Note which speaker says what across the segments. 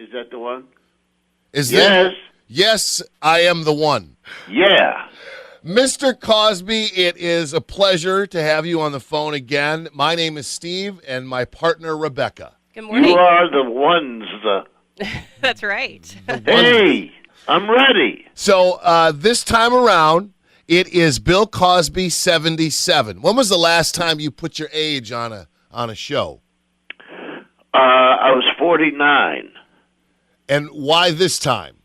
Speaker 1: Is that the one?
Speaker 2: Is
Speaker 1: Yes.
Speaker 2: that? Yes, I am the one.
Speaker 1: Yeah.
Speaker 2: Mr. Cosby, it is a pleasure to have you on the phone again. My name is Steve, and my partner, Rebecca.
Speaker 3: Good morning.
Speaker 1: You are the ones.
Speaker 3: That's right.
Speaker 1: Hey, I'm ready.
Speaker 2: So this time around, it is Bill Cosby 77. When was the last time you put your age on a show?
Speaker 1: I was 49.
Speaker 2: And why this time?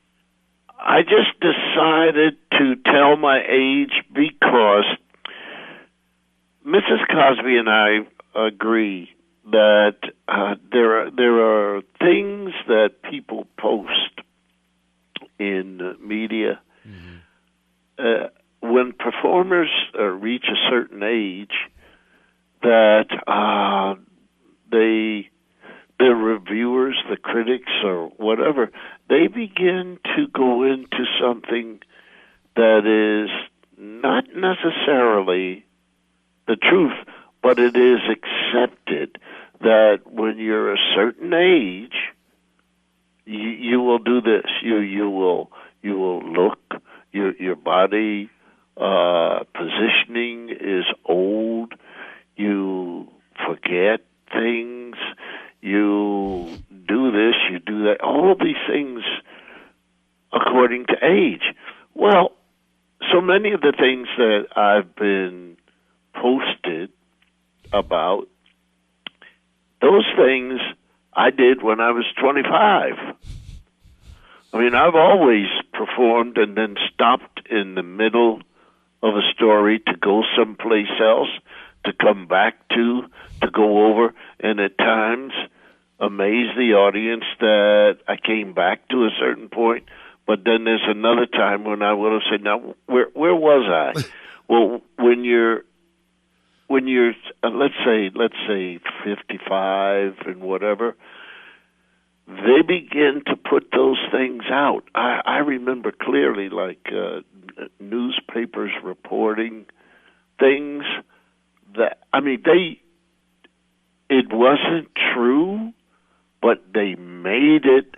Speaker 1: I just decided to tell my age because Mrs. Cosby and I agree that there are things that people post in media when performers reach a certain age that the reviewers, the critics, or whatever, they begin to go into something that is not necessarily the truth, but it is accepted that when you're a certain age, you will do this. You will look. Your body positioning is old. You forget things. You do this, you do that, all of these things according to age. Well, so many of the things that I've been posted about, those things I did when I was 25. I mean, I've always performed and then stopped in the middle of a story to go someplace else, to come back to go over, and at times amaze the audience that I came back to a certain point, but then there's another time when I would have said, now, where was I? Well, when you're let's say 55 and whatever, they begin to put those things out. I remember clearly, like newspapers reporting things that, I mean, it wasn't true, but they made it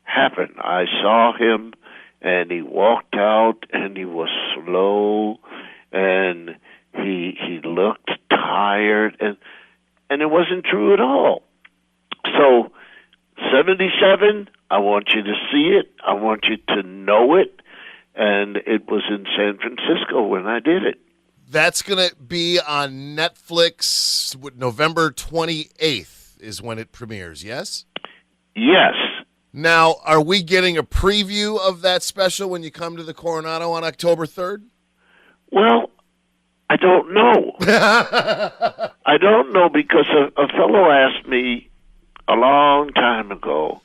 Speaker 1: happen. I saw him, and he walked out, and he was slow, and he looked tired, and it wasn't true at all. So, 77, I want you to see it. I want you to know it, and it was in San Francisco when I did it.
Speaker 2: That's going to be on Netflix November 28th is when it premieres, yes?
Speaker 1: Yes.
Speaker 2: Now, are we getting a preview of that special when you come to the Coronado on October 3rd?
Speaker 1: Well, I don't know. I don't know because a fellow asked me a long time ago.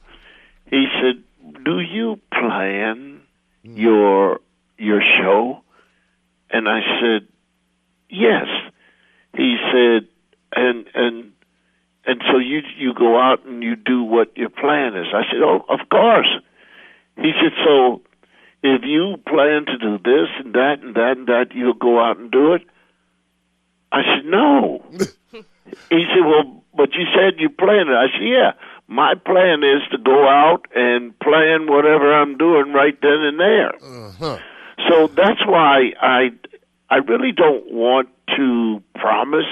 Speaker 1: He said, "Do you plan your show?" And I said, "Yes." He said, and so you go out and you do what your plan is. I said, "Oh, of course." He said, "So if you plan to do this and that and that and that, you'll go out and do it?" I said, "No." He said, "Well, but you said you planned it." I said, "Yeah, my plan is to go out and plan whatever I'm doing right then and there."
Speaker 2: Uh-huh.
Speaker 1: So that's why I really don't want to promise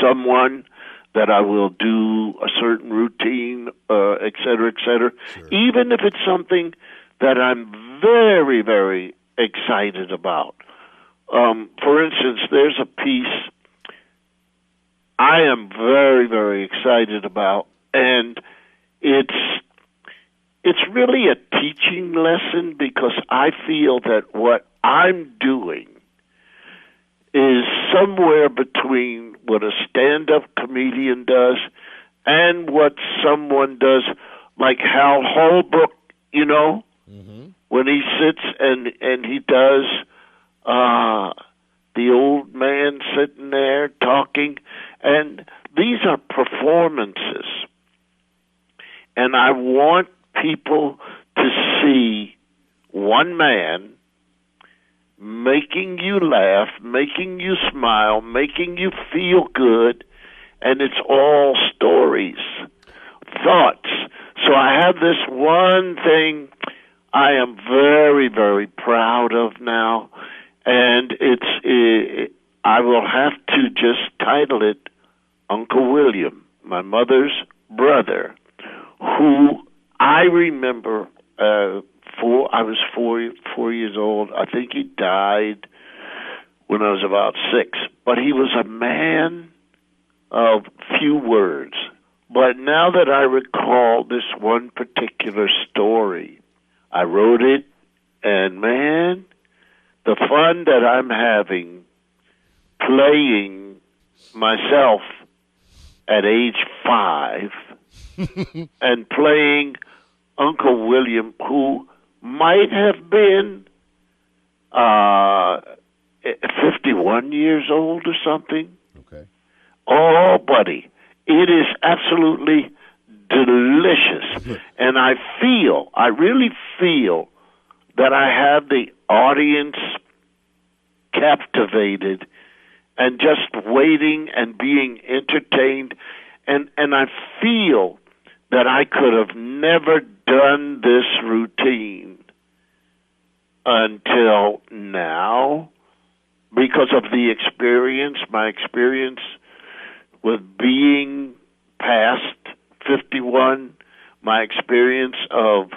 Speaker 1: someone that I will do a certain routine, et cetera, sure, even if it's something that I'm very, very excited about. For instance, there's a piece I am very, very excited about, and it's really a teaching lesson because I feel that what I'm doing is somewhere between what a stand-up comedian does and what someone does, like Hal Holbrook, you know, when he sits and he does the old man sitting there talking, and these are performances. And I want people to see one man making you laugh, making you smile, making you feel good, and it's all stories, thoughts. So So I have this one thing I am very, very proud of now, and I will have to just title it Uncle William, my mother's brother, who I remember. I was four years old. I think he died when I was about 6. But he was a man of few words. But now that I recall this one particular story, I wrote it, and man, the fun that I'm having playing myself at age 5 and playing Uncle William, who might have been 51 years old or something.
Speaker 2: Okay.
Speaker 1: Oh, buddy, it is absolutely delicious. And I really feel that I have the audience captivated and just waiting and being entertained. And I feel that I could have never done this routine until now because of the experience, my experience with being past 51, my experience of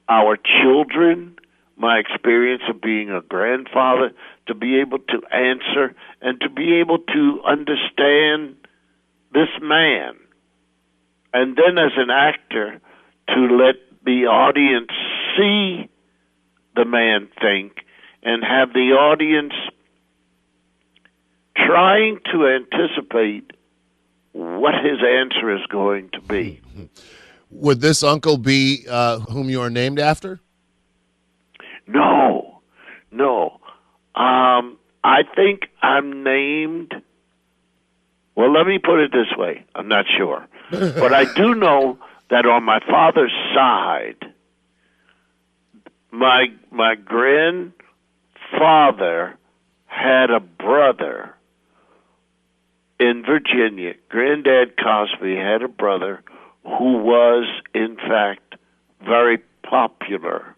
Speaker 1: our children, my experience of being a grandfather, to be able to answer and to be able to understand this man. And then as an actor, to let the audience see the man think and have the audience trying to anticipate what his answer is going to be.
Speaker 2: Would this uncle be whom you are named after?
Speaker 1: No. I think I'm named. Well, let me put it this way. I'm not sure. But I do know that on my father's side, my grandfather had a brother in Virginia. Granddad Cosby had a brother who was, in fact, very popular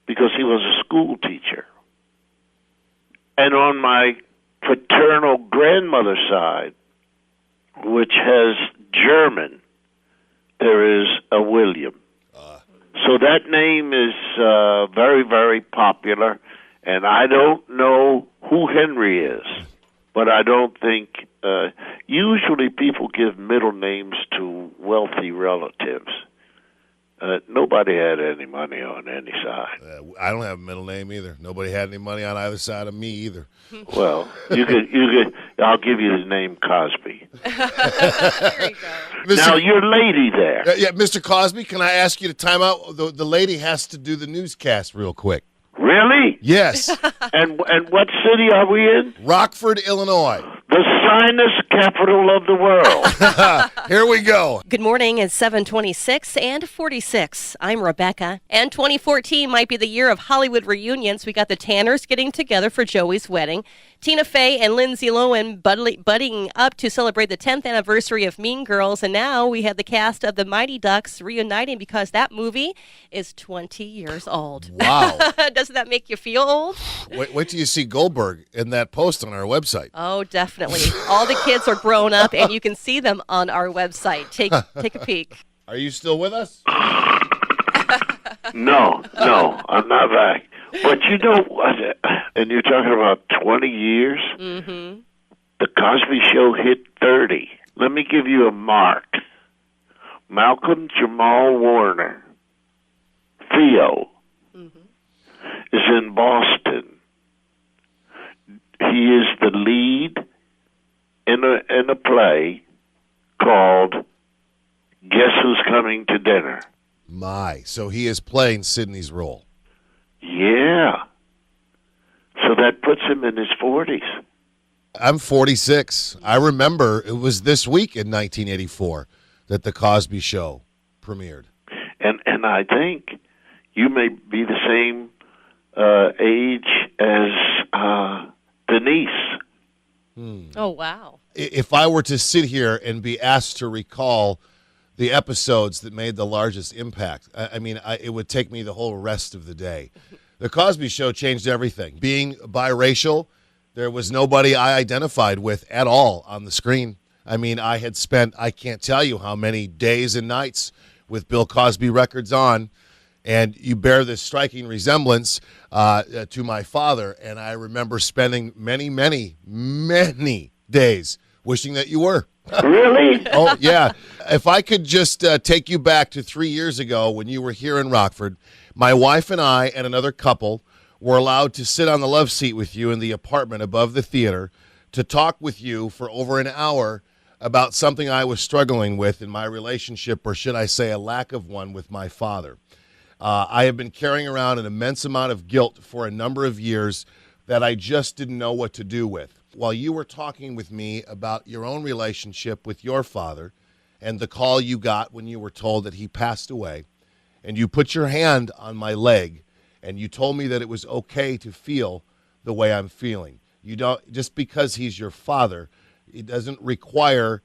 Speaker 1: because he was a school teacher. And on my paternal grandmother's side, which has German, there is a William. So that name is very, very popular, and I don't know who Henry is, but I don't think, usually people give middle names to wealthy relatives. Nobody had any money on any side.
Speaker 2: I don't have a middle name either. Nobody had any money on either side of me either.
Speaker 1: Well, you could. I'll give you the name Cosby.
Speaker 3: There you go.
Speaker 1: Now, your lady there.
Speaker 2: Yeah, Mr. Cosby, can I ask you to time out? The lady has to do the newscast real quick.
Speaker 1: Really?
Speaker 2: Yes.
Speaker 1: And what city are we in?
Speaker 2: Rockford, Illinois.
Speaker 1: The sinus capital of the world.
Speaker 2: Here we go.
Speaker 3: Good morning. It's 7:26 and 46. I'm Rebecca. And 2014 might be the year of Hollywood reunions. We got the Tanners getting together for Joey's wedding. Tina Fey and Lindsay Lohan budding up to celebrate the 10th anniversary of Mean Girls. And now we have the cast of the Mighty Ducks reuniting because that movie is 20 years old.
Speaker 2: Wow.
Speaker 3: Doesn't that make you feel old?
Speaker 2: Wait till you see Goldberg in that post on our website.
Speaker 3: Oh, definitely. All the kids are grown up, and you can see them on our website. Take a peek.
Speaker 2: Are you still with us?
Speaker 1: No, I'm not back. But you know what? And you're talking about 20 years?
Speaker 3: Mm-hmm.
Speaker 1: The Cosby Show hit 30. Let me give you a mark. Malcolm Jamal Warner, Theo, is in Boston. He is the lead in a play called Guess Who's Coming to Dinner?
Speaker 2: So he is playing Sidney's role.
Speaker 1: Yeah. So that puts him in his 40s.
Speaker 2: I'm 46. I remember it was this week in 1984 that The Cosby Show premiered.
Speaker 1: And I think you may be the same age as Denise.
Speaker 3: Oh, wow.
Speaker 2: If I were to sit here and be asked to recall the episodes that made the largest impact. It would take me the whole rest of the day. The Cosby Show changed everything. Being biracial, there was nobody I identified with at all on the screen. I mean, I had spent, I can't tell you how many days and nights with Bill Cosby records on, and you bear this striking resemblance to my father, and I remember spending many, many, many days wishing that you were.
Speaker 1: Really?
Speaker 2: Oh, yeah. If I could just take you back to 3 years ago when you were here in Rockford, my wife and I and another couple were allowed to sit on the love seat with you in the apartment above the theater to talk with you for over an hour about something I was struggling with in my relationship, or should I say a lack of one, with my father. I have been carrying around an immense amount of guilt for a number of years that I just didn't know what to do with. While you were talking with me about your own relationship with your father and the call you got when you were told that he passed away, and you put your hand on my leg and you told me that it was okay to feel the way I'm feeling. You don't, just because he's your father, it doesn't require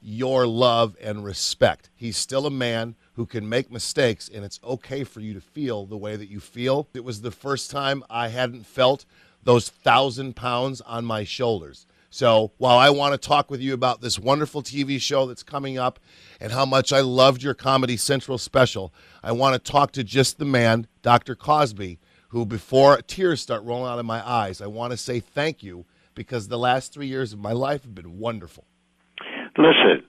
Speaker 2: your love and respect. He's still a man who can make mistakes, and it's okay for you to feel the way that you feel. It was the first time I hadn't felt those 1,000 pounds on my shoulders. So while I want to talk with you about this wonderful TV show that's coming up and how much I loved your Comedy Central special, I want to talk to just the man, Dr. Cosby, who, before tears start rolling out of my eyes, I want to say thank you, because the last 3 years of my life have been wonderful.
Speaker 1: Listen,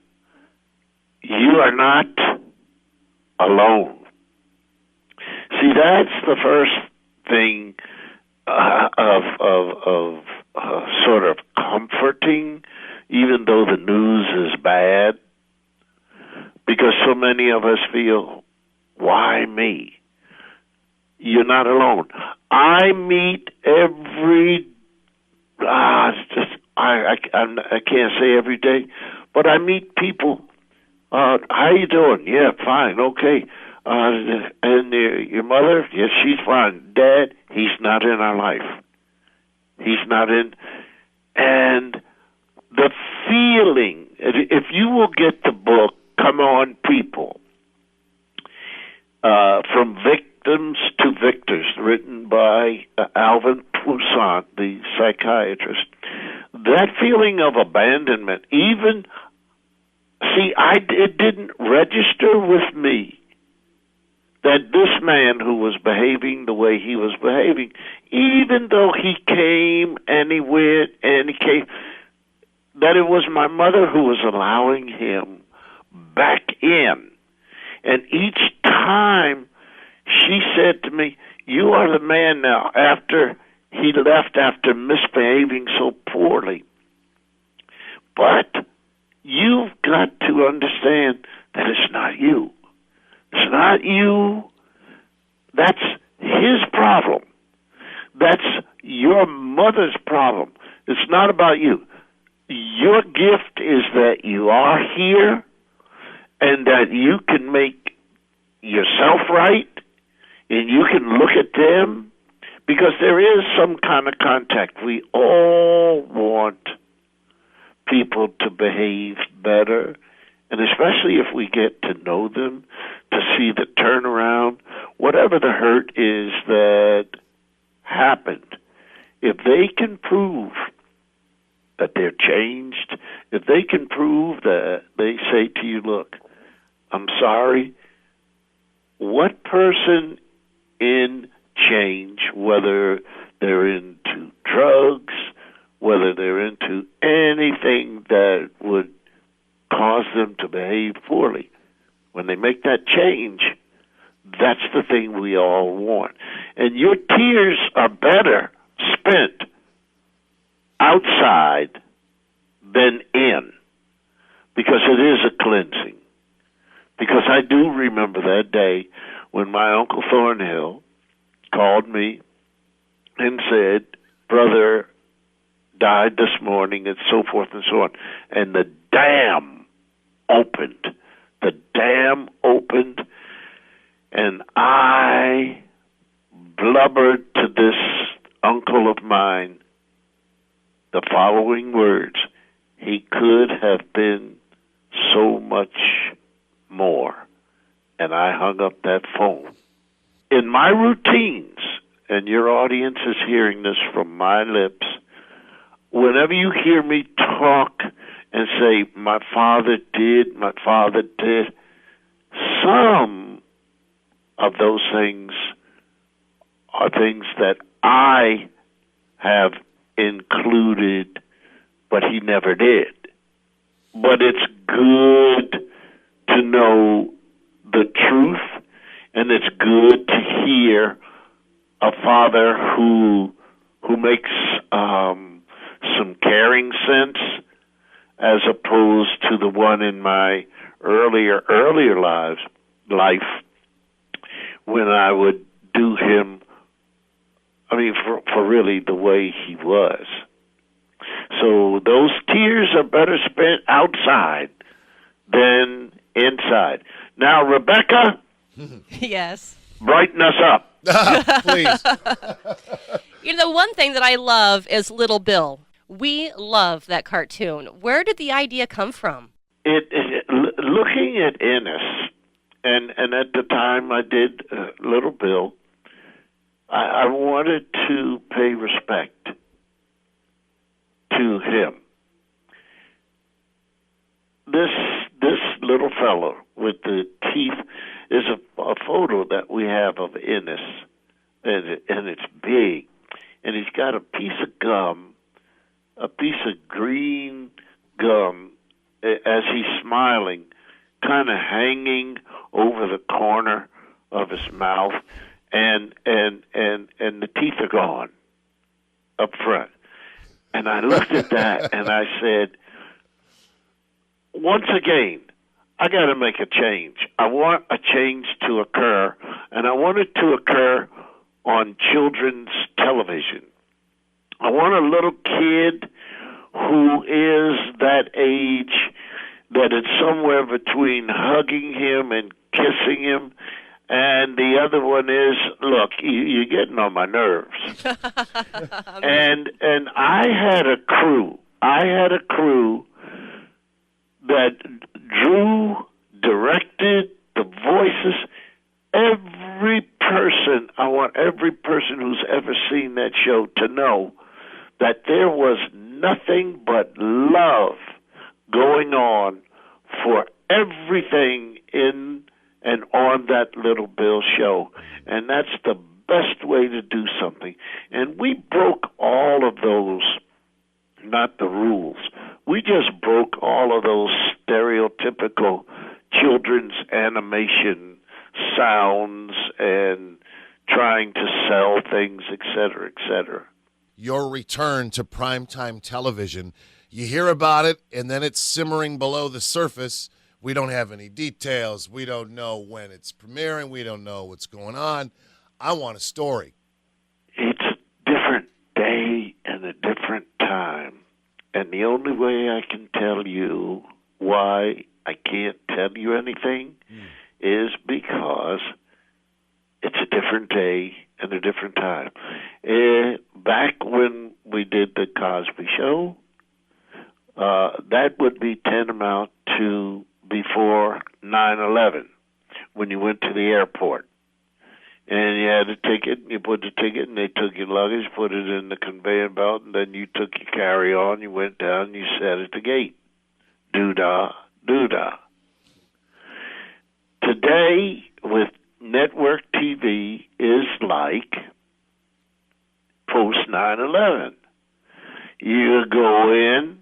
Speaker 1: you are not alone. See, that's the first thing of sort of comforting, even though the news is bad, because so many of us feel, why me? You're not alone. I meet every, I can't say every day, but I meet people. How you doing? Yeah, fine, okay. And your mother? Yes, she's fine. Dad, he's not in our life. He's not in. And the feeling, if you will get the book, Come On People, From Victims to Victors, written by Alvin Toussaint, the psychiatrist, that feeling of abandonment, even, it didn't register with me that this man who was behaving the way he was behaving, even though he came and he went and he came, that it was my mother who was allowing him back in. And each time she said to me, you are the man now, after he left after misbehaving so poorly. But you've got to understand that it's not you. It's not you. That's his problem. That's your mother's problem. It's not about you. Your gift is that you are here and that you can make yourself right and you can look at them, because there is some kind of contact. We all want people to behave better, and especially if we get to know them, to see the turnaround, whatever the hurt is that happened. If they can prove that they're changed, if they can prove that they say to you, look, I'm sorry, what person in change, whether they're into drugs, whether they're into anything that would cause them to behave poorly, when they make that change, that's the thing we all want. And your tears are better spent outside than in, because it is a cleansing. Because I do remember that day when my Uncle Thornhill called me and said, brother died this morning, and so forth and so on. And the dam opened. The dam opened, and I blubbered to this uncle of mine the following words: he could have been so much more. And I hung up that phone. In my routines, and your audience is hearing this from my lips, whenever you hear me talk and say, my father did, some of those things are things that I have included, but he never did. But it's good to know the truth, and it's good to hear a father who makes some caring sense, as opposed to the one in my earlier life when I would do him, for really the way he was. So those tears are better spent outside than inside. Now, Rebecca,
Speaker 3: Yes.
Speaker 1: brighten us up.
Speaker 2: Please.
Speaker 3: The one thing that I love is Little Bill. We love that cartoon. Where did the idea come from?
Speaker 1: Looking at Ennis, and at the time I did Little Bill, I wanted to pay respect to him. This little fellow with the teeth is a photo that we have of Ennis, and it's big, and he's got a piece of gum, a piece of green gum, as he's smiling, kind of hanging over the corner of his mouth, and the teeth are gone up front. And I looked at that and I said, once again, I got to make a change. I want a change to occur, and I want it to occur on children's television. I want a little kid who is that age that it's somewhere between hugging him and kissing him, and the other one is, look, you're getting on my nerves. and I had a crew. That drew, directed the voices. I want every person who's ever seen that show to know that there was nothing but love going on for everything in and on that Little Bill show. And that's the best way to do something. And we broke all of those, not the rules. We just broke all of those stereotypical children's animation sounds and trying to sell things, et cetera, et cetera.
Speaker 2: Your return to primetime television, you hear about it, and then it's simmering below the surface. We don't have any details. We don't know when it's premiering. We don't know what's going on. I want a story.
Speaker 1: It's a different day and a different time. And the only way I can tell you why I can't tell you anything is because it's a different day and a different time. Back when we did the Cosby Show, that would be tantamount to before 9/11, when you went to the airport. And you had a ticket, you put the ticket, and they took your luggage, put it in the conveyor belt, and then you took your carry-on, you went down, you sat at the gate. Doo-dah, doo-dah. Today, with network TV, is like post 9/11. You go in,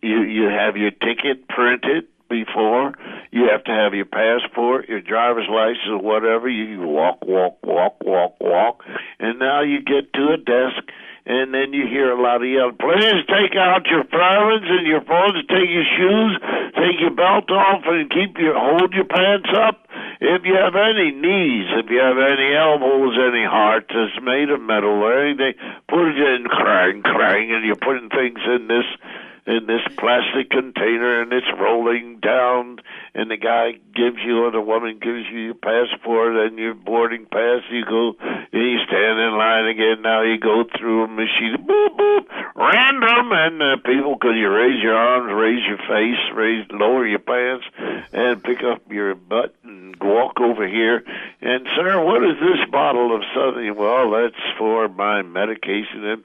Speaker 1: you have your ticket printed before. You have to have your passport, your driver's license, or whatever. You walk, and now you get to a desk, and then you hear a lot of yelling. Please take out your phones and your phones. Take your shoes, take your belt off, and hold your pants up. If you have any knees, if you have any elbows, any heart that's made of metal or anything, put it in, clang, and you're putting things in this in this plastic container, and it's rolling down, and the guy gives you, or the woman gives you your passport and your boarding pass. You go, and you stand in line again. Now you go through a machine, boop, boop, random, and people, could you raise your arms, raise your face, lower your pants, and pick up your butt and walk over here. And, sir, what is this bottle of something? Well, that's for my medication. And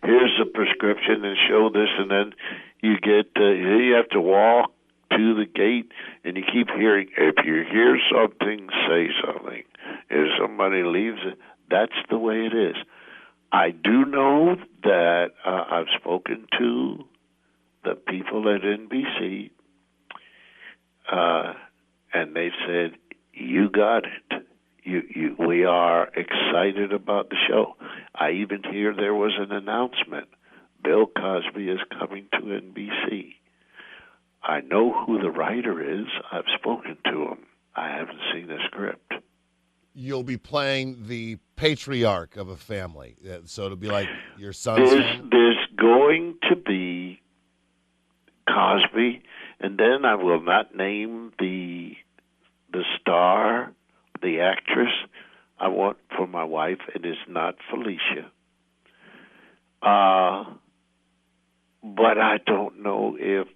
Speaker 1: here's a prescription, and show this, and then you get, you have to walk to the gate, and you keep hearing, if you hear something, say something. If somebody leaves it, that's the way it is. I do know that I've spoken to the people at NBC, and they said, you got it. We are excited about the show. I even hear there was an announcement. Bill Cosby is coming to NBC. I know who the writer is. I've spoken to him. I haven't seen the script.
Speaker 2: You'll be playing the patriarch of a family. So it'll be like your son's family?
Speaker 1: There's going to be Cosby, and then I will not name the star, the actress I want for my wife. It is not Felicia. But I don't know if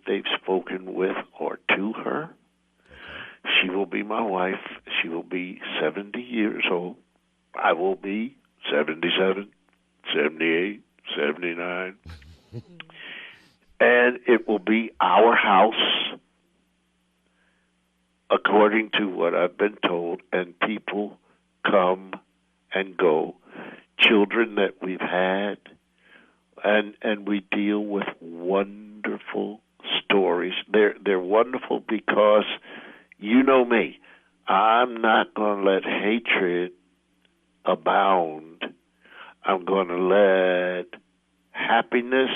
Speaker 1: they've spoken with or to her. She will be my wife. She will be 70 years old. I will be 77, 78, 79. And it will be our house, according to what I've been told, and people come and go. Children that we've had, and we deal with wonderful stories. They're wonderful because, you know me, I'm not going to let hatred abound. I'm going to let happiness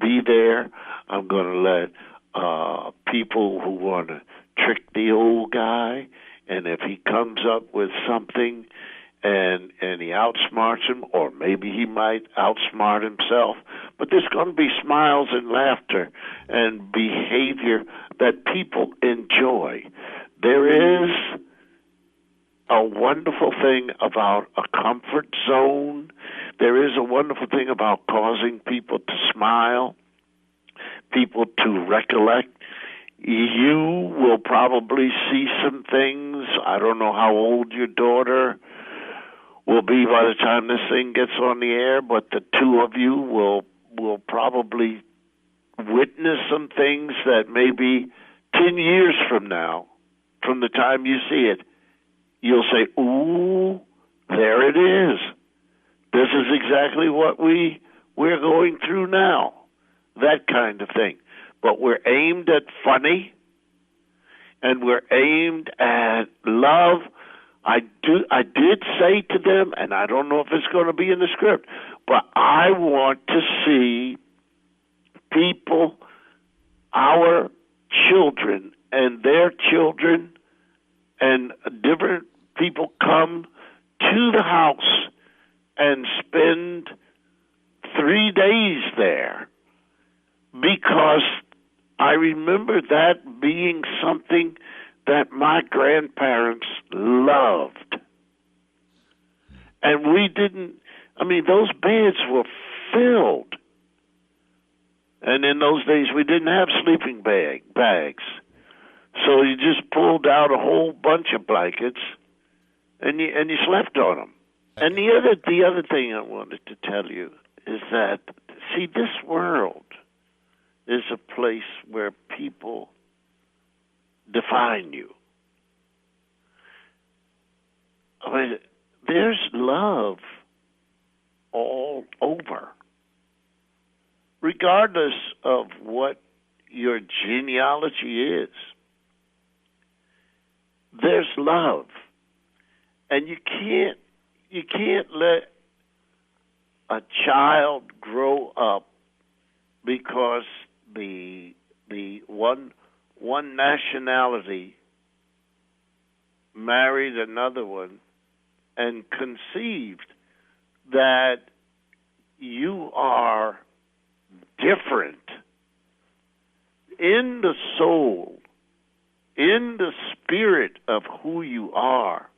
Speaker 1: be there. I'm going to let people who want to trick the old guy, and if he comes up with something and he outsmarts him, or maybe he might outsmart himself, but there's going to be smiles and laughter and behavior that people enjoy. There is a wonderful thing about a comfort zone. There is a wonderful thing about causing people to smile, people to recollect. You will probably see some things. I don't know how old your daughter will be by the time this thing gets on the air, but the two of you will probably witness some things that maybe 10 years from now, from the time you see it, you'll say, ooh, there it is. This is exactly what we're going through now. That kind of thing. But we're aimed at funny, and we're aimed at love. I did say to them, and I don't know if it's going to be in the script, but I want to see people, our children and their children, and different people come to the house and spend 3 days there, because I remember that being something that my grandparents loved. And we didn't, those beds were filled. And in those days, we didn't have sleeping bags. So you just pulled out a whole bunch of blankets, and you slept on them. And the other thing I wanted to tell you is that, see, this world is a place where people define you. There's love all over, regardless of what your genealogy is. There's love, and you can't let a child grow up because the one nationality married another one and conceived that you are different in the soul, in the spirit of who you are,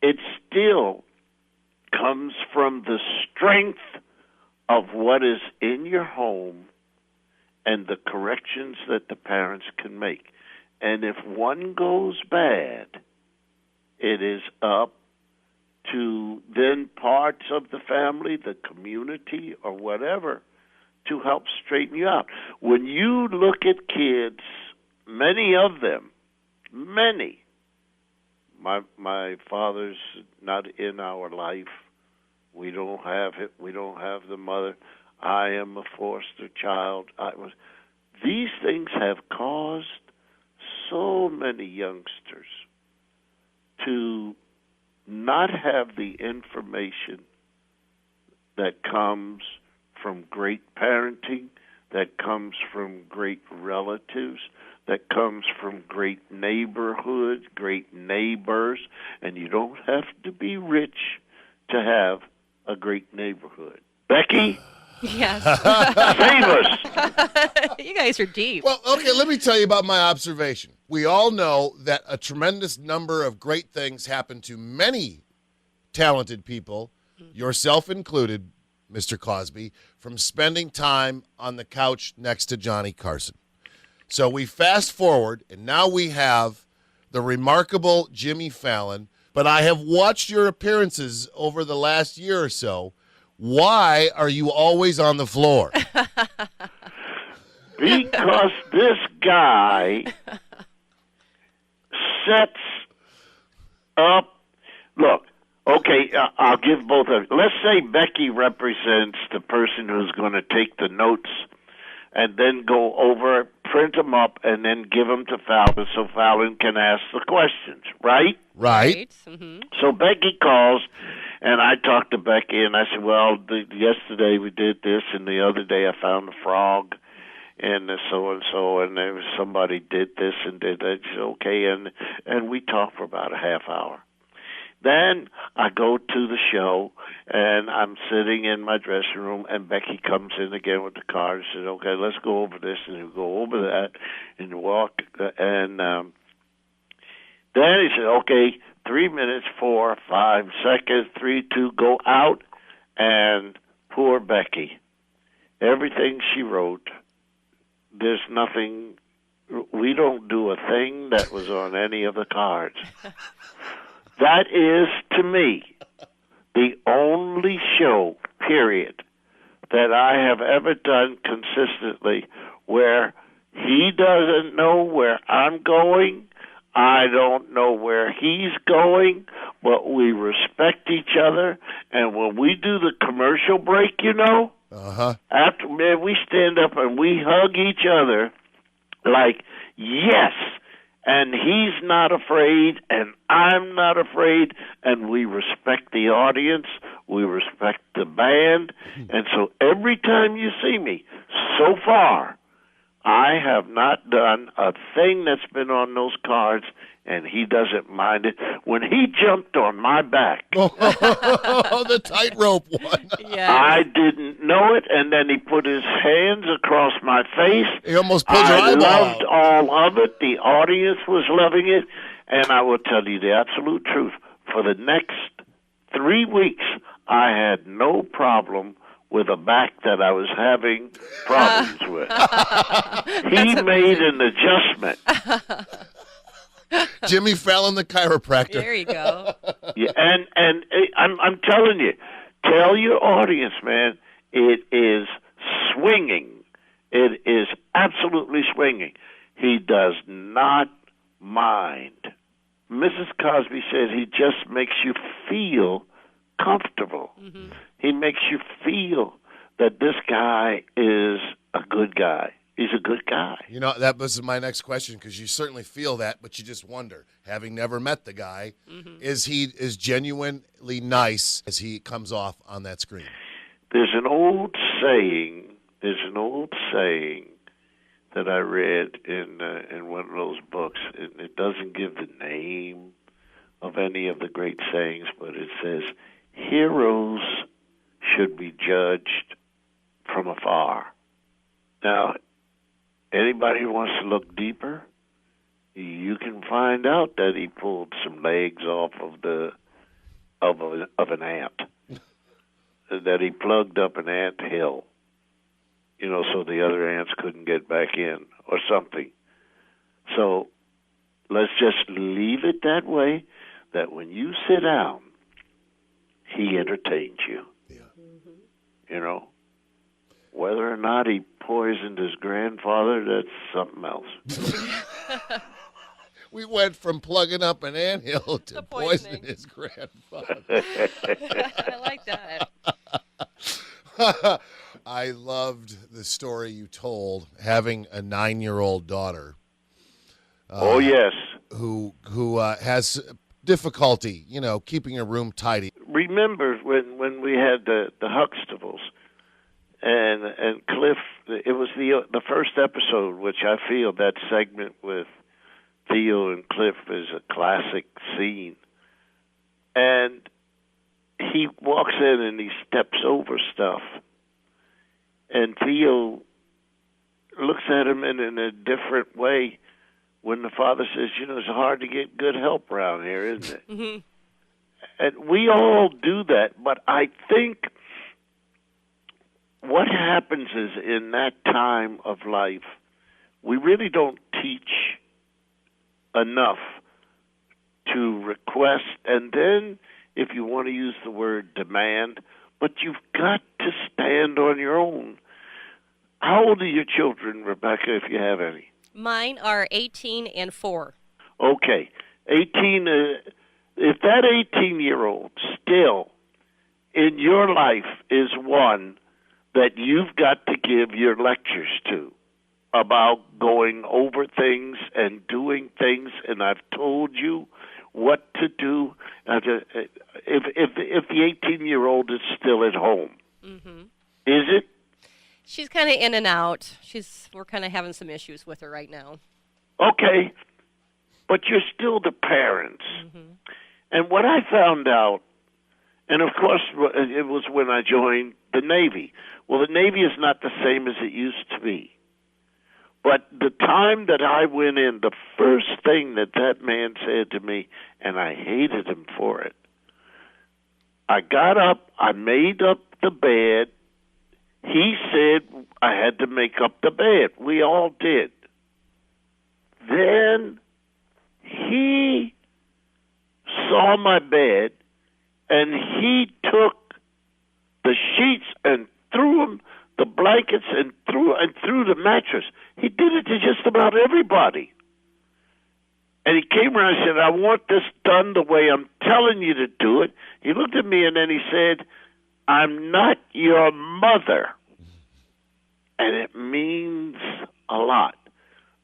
Speaker 1: it still comes from the strength of what is in your home and the corrections that the parents can make. And if one goes bad, it is up to then parts of the family, the community, or whatever, to help straighten you out. When you look at kids, many of them, my father's not in our life. We don't have it. We don't have the mother. I am a foster child. These things have caused so many youngsters to not have the information that comes from great parenting, that comes from great relatives, that comes from great neighborhoods, great neighbors, and you don't have to be rich to have a great neighborhood. Becky?
Speaker 3: Yes.
Speaker 1: Save us!
Speaker 3: You guys are deep.
Speaker 2: Well, okay, let me tell you about my observation. We all know that a tremendous number of great things happen to many talented people, yourself included, Mr. Cosby, from spending time on the couch next to Johnny Carson. So we fast forward, and now we have the remarkable Jimmy Fallon, but I have watched your appearances over the last year or so. Why are you always on the floor?
Speaker 1: Because this guy sets up. Look, okay, I'll give both of them. Let's say Becky represents the person who's going to take the notes and then go over, print them up, and then give them to Fallon so Fallon can ask the questions, right?
Speaker 2: Right.
Speaker 3: Mm-hmm.
Speaker 1: So Becky calls, and I talked to Becky, and I said, well, yesterday we did this, and the other day I found a frog, and so-and-so, and there was somebody did this and did that. She said, okay, and we talked for about a half hour. Then I go to the show, and I'm sitting in my dressing room, and Becky comes in again with the card and says, okay, let's go over this, and you go over that, and you walk, and then he said, okay, 3 minutes, 4, 5 seconds, 3, 2, go out, and poor Becky. Everything she wrote, there's nothing, we don't do a thing that was on any of the cards. That is, to me, the only show, period, that I have ever done consistently where he doesn't know where I'm going, I don't know where he's going, but we respect each other. And when we do the commercial break, after, man, we stand up and we hug each other like, yes. And he's not afraid, and I'm not afraid, and we respect the audience, we respect the band, and so every time you see me, so far, I have not done a thing that's been on those cards, and he doesn't mind it. When he jumped on my back,
Speaker 2: The tightrope one.
Speaker 3: Yeah.
Speaker 1: I didn't know it, and then he put his hands across my face.
Speaker 2: He almost pulled your
Speaker 1: I
Speaker 2: eyeball
Speaker 1: loved
Speaker 2: out.
Speaker 1: all of it. The audience was loving it, and I will tell you the absolute truth. For the next 3 weeks, I had no problem with a back that I was having problems with. He made an adjustment.
Speaker 2: Jimmy Fallon, the chiropractor.
Speaker 3: There you go.
Speaker 1: Yeah, and I'm telling you, tell your audience, man, it is swinging. It is absolutely swinging. He does not mind. Mrs. Cosby said he just makes you feel comfortable. Mm-hmm. He makes you feel that this guy is a good guy. He's a good guy.
Speaker 2: You know, that was my next question, because you certainly feel that, but you just wonder, having never met the guy, is he as genuinely nice as he comes off on that screen?
Speaker 1: There's an old saying that I read in one of those books. It doesn't give the name of any of the great sayings, but it says, heroes should be judged from a far. Now, anybody who wants to look deeper, you can find out that he pulled some legs off of an ant, that he plugged up an ant hill, so the other ants couldn't get back in or something. So let's just leave it that way, that when you sit down, he entertains you.
Speaker 2: Yeah.
Speaker 1: Whether or not he poisoned his grandfather, that's something else.
Speaker 2: We went from plugging up an anthill to poisoning
Speaker 3: poisoning.
Speaker 2: his grandfather.
Speaker 3: I like that.
Speaker 2: I loved the story you told, having a 9-year-old daughter.
Speaker 1: Oh, yes.
Speaker 2: Who has difficulty, keeping her room tidy.
Speaker 1: Remember when we had the Huxtables and Cliff, it was the first episode, which I feel that segment with Theo and Cliff is a classic scene. And he walks in and he steps over stuff. And Theo looks at him in a different way when the father says, it's hard to get good help around here, isn't it?
Speaker 3: Mm-hmm.
Speaker 1: And we all do that, but I think what happens is in that time of life, we really don't teach enough to request, and then, if you want to use the word demand, but you've got to stand on your own. How old are your children, Rebecca, if you have any?
Speaker 3: Mine are 18 and 4.
Speaker 1: Okay. 18, if that 18-year-old still in your life is one that you've got to give your lectures to about going over things and doing things, and I've told you what to do. If the 18-year-old is still at home,
Speaker 3: Mm-hmm.
Speaker 1: is it?
Speaker 3: She's kind of in and out. We're kind of having some issues with her right now.
Speaker 1: Okay, but you're still the parents.
Speaker 3: Mm-hmm.
Speaker 1: And what I found out, and of course it was when I joined the Navy. Well, the Navy is not the same as it used to be. But the time that I went in, the first thing that man said to me, and I hated him for it, I got up, I made up the bed. He said I had to make up the bed. We all did. Then he saw my bed, and he took the sheets and threw them, the blankets, and threw the mattress. He did it to just about everybody. And he came around and said, I want this done the way I'm telling you to do it. He looked at me and then he said, I'm not your mother. And it means a lot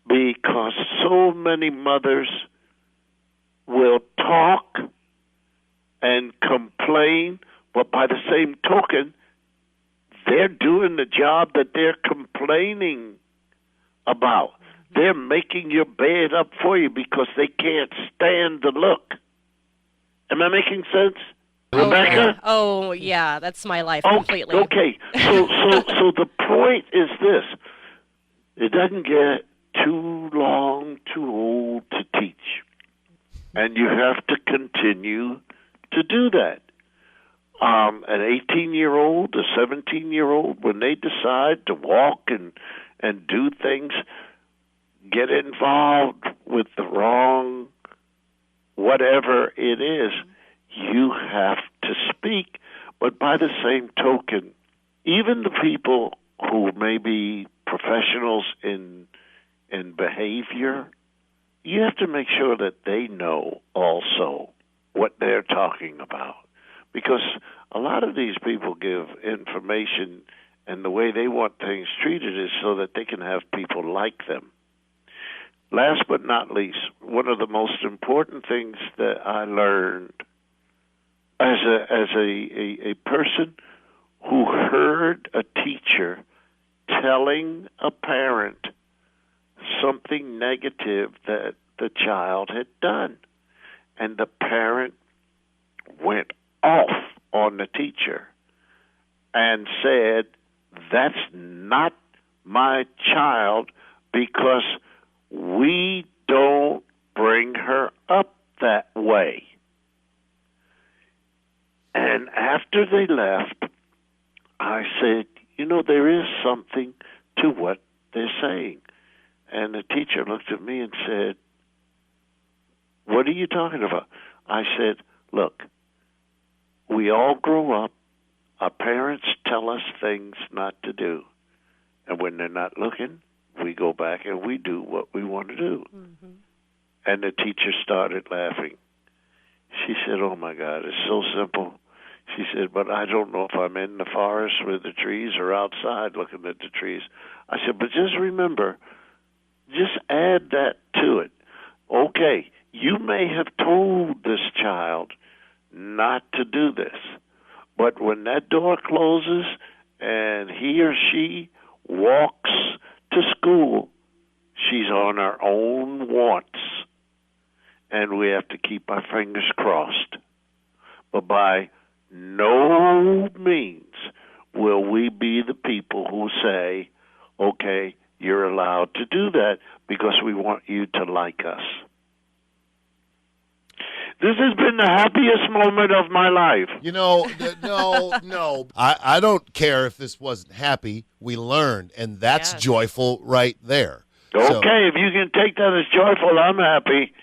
Speaker 1: because so many mothers will talk and complain, but by the same token, they're doing the job that they're complaining about. They're making your bed up for you because they can't stand the look. Am I making sense? Rebecca?
Speaker 3: Oh, yeah, that's my life completely.
Speaker 1: Okay, so the point is this. It doesn't get too long, too old to teach. And you have to continue to do that. An 18-year-old, a 17-year-old, when they decide to walk and do things, get involved with the wrong whatever it is, you have to speak. But by the same token, even the people who may be professionals in behavior, you have to make sure that they know also what they're talking about. Because a lot of these people give information, and the way they want things treated is so that they can have people like them. Last but not least, one of the most important things that I learned as a person who heard a teacher telling a parent something negative that the child had done, and the parent went off on the teacher and said, that's not my child because we don't bring her up that way. And after they left, I said, there is something to what they're saying. And the teacher looked at me and said, what are you talking about? I said, look, we all grow up. Our parents tell us things not to do. And when they're not looking, we go back and we do what we want to do. Mm-hmm. And the teacher started laughing. She said, oh, my God, it's so simple. She said, but I don't know if I'm in the forest with the trees or outside looking at the trees. I said, but just remember, just add that to it. Okay, you may have told this child not to do this, but when that door closes and he or she walks to school, she's on her own wants, and we have to keep our fingers crossed. But by no means will we be the people who say, okay, you're allowed to do that because we want you to like us. This has been the happiest moment of my life.
Speaker 2: No. I don't care if this wasn't happy. We learned, and that's joyful right there.
Speaker 1: Okay, if you can take that as joyful, I'm happy.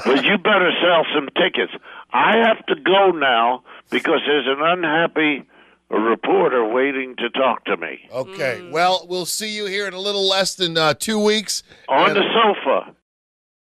Speaker 1: But you better sell some tickets. I have to go now because there's an unhappy reporter waiting to talk to me.
Speaker 2: Okay, well, we'll see you here in a little less than 2 weeks.
Speaker 1: On the sofa.